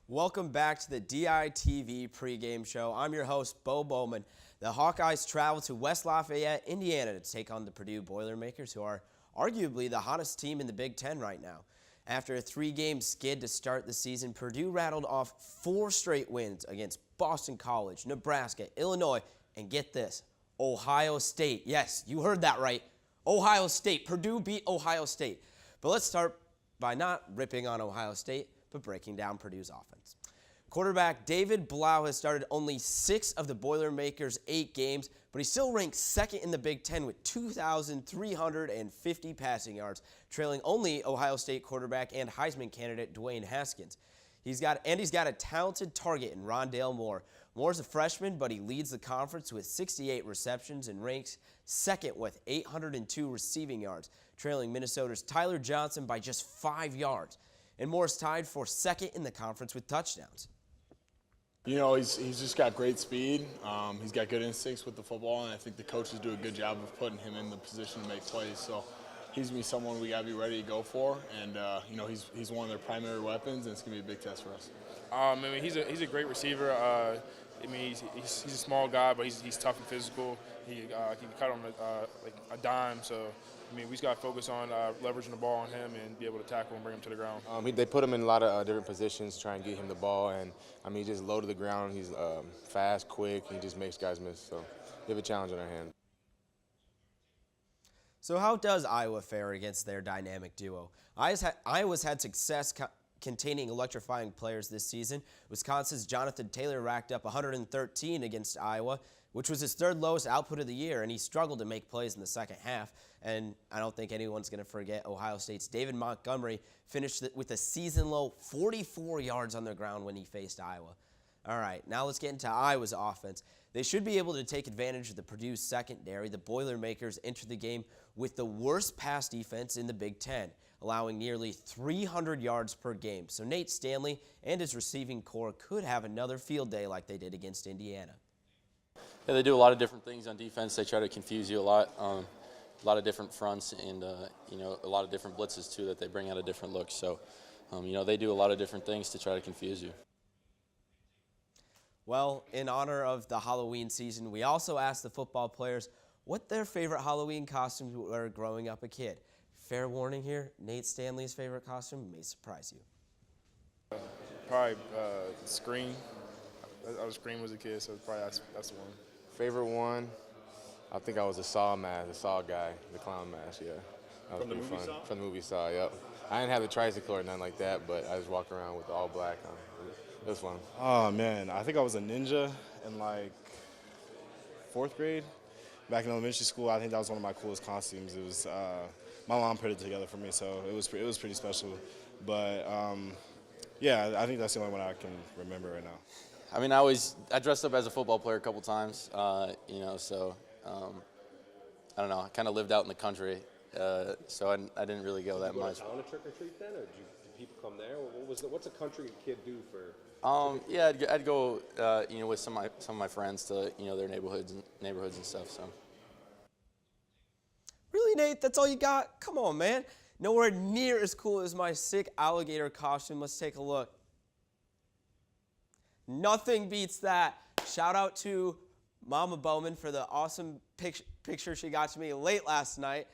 Welcome back to the DITV pregame show. I'm your host, Beau Bowman. The Hawkeyes travel to West Lafayette, Indiana to take on the Purdue Boilermakers, who are arguably the hottest team in the Big Ten right now. After a three-game skid to start the season, Purdue rattled off 4 straight wins against Boston College, Nebraska, Illinois, and get this, Ohio State. Yes, you heard that right. Ohio State. Purdue beat Ohio State. But let's start by not ripping on Ohio State, but breaking down Purdue's offense. Quarterback David Blau has started only 6 of the Boilermakers' 8 games, but he still ranks second in the Big Ten with 2,350 passing yards, trailing only Ohio State quarterback and Heisman candidate Dwayne Haskins. He's got a talented target in Rondale Moore. Moore's a freshman, but he leads the conference with 68 receptions and ranks second with 802 receiving yards, trailing Minnesota's Tyler Johnson by just 5 yards. And Moore's tied for second in the conference with touchdowns. You know, he's just got great speed. He's got good instincts with the football, and I think the coaches do a good job of putting him in the position to make plays. So he's going to be someone we got to be ready to go for, and you know, he's one of their primary weapons, and it's going to be a big test for us. I mean, he's a great receiver. I mean, he's a small guy, but he's tough and physical. He can cut on like a dime. So I mean, we just got to focus on leveraging the ball on him and be able to tackle and bring him to the ground. They put him in a lot of different positions to try and get him the ball, and I mean, he just low to the ground. He's fast, quick, and he just makes guys miss. So we have a challenge on our hands. So how does Iowa fare against their dynamic duo? Iowa's had success containing electrifying players this season. Wisconsin's Jonathan Taylor racked up 113 against Iowa, which was his 3rd lowest output of the year, and he struggled to make plays in the second half. And I don't think anyone's going to forget Ohio State's David Montgomery finished with a season-low 44 yards on the ground when he faced Iowa. All right, now let's get into Iowa's offense. They should be able to take advantage of the Purdue secondary. The Boilermakers entered the game with the worst pass defense in the Big Ten, allowing nearly 300 yards per game. So Nate Stanley and his receiving corps could have another field day like they did against Indiana. Yeah, they do a lot of different things on defense. They try to confuse you a lot of different fronts, and you know, a lot of different blitzes too that they bring out of different looks. So, you know, they do a lot of different things to try to confuse you. Well, in honor of the Halloween season, we also asked the football players what their favorite Halloween costumes were growing up a kid. Fair warning here, Nate Stanley's favorite costume may surprise you. Probably Scream. I was Scream as a kid, so probably that's the one. Favorite one, I think I was a Saw mask, the Saw guy, the clown mask, yeah. That was From the pretty movie fun. Saw? From the movie Saw, yep. I didn't have the tricycle or nothing like that, but I just walked around with all black on. It was fun. Oh, man, I think I was a ninja in, like, 4th grade. Back in elementary school, I think that was one of my coolest costumes. It was, my mom put it together for me, so it was pretty special. But, yeah, I think that's the only one I can remember right now. I mean, I dressed up as a football player a couple times, you know, so I don't know. I kind of lived out in the country, so I didn't really go that much. Did you go to town to trick or treat then, or did people come there? What's a country kid do for? Yeah, I'd go, you know, with some of my friends to, you know, their neighborhoods and stuff. So. Really, Nate? That's all you got? Come on, man. Nowhere near as cool as my sick alligator costume. Let's take a look. Nothing beats that. Shout out to Mama Bowman for the awesome picture she got to me late last night.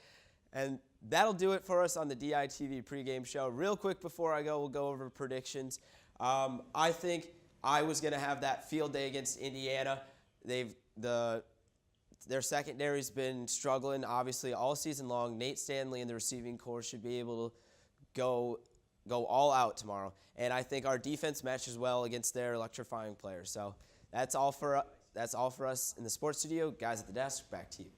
And that'll do it for us on the DITV pregame show. Real quick before I go, we'll go over predictions. I think I was going to have that field day against Indiana. Their secondary's been struggling, obviously, all season long. Nate Stanley and the receiving corps should be able to go all out tomorrow. And I think our defense matches well against their electrifying players. So that's all for us in the sports studio. Guys at the desk, back to you.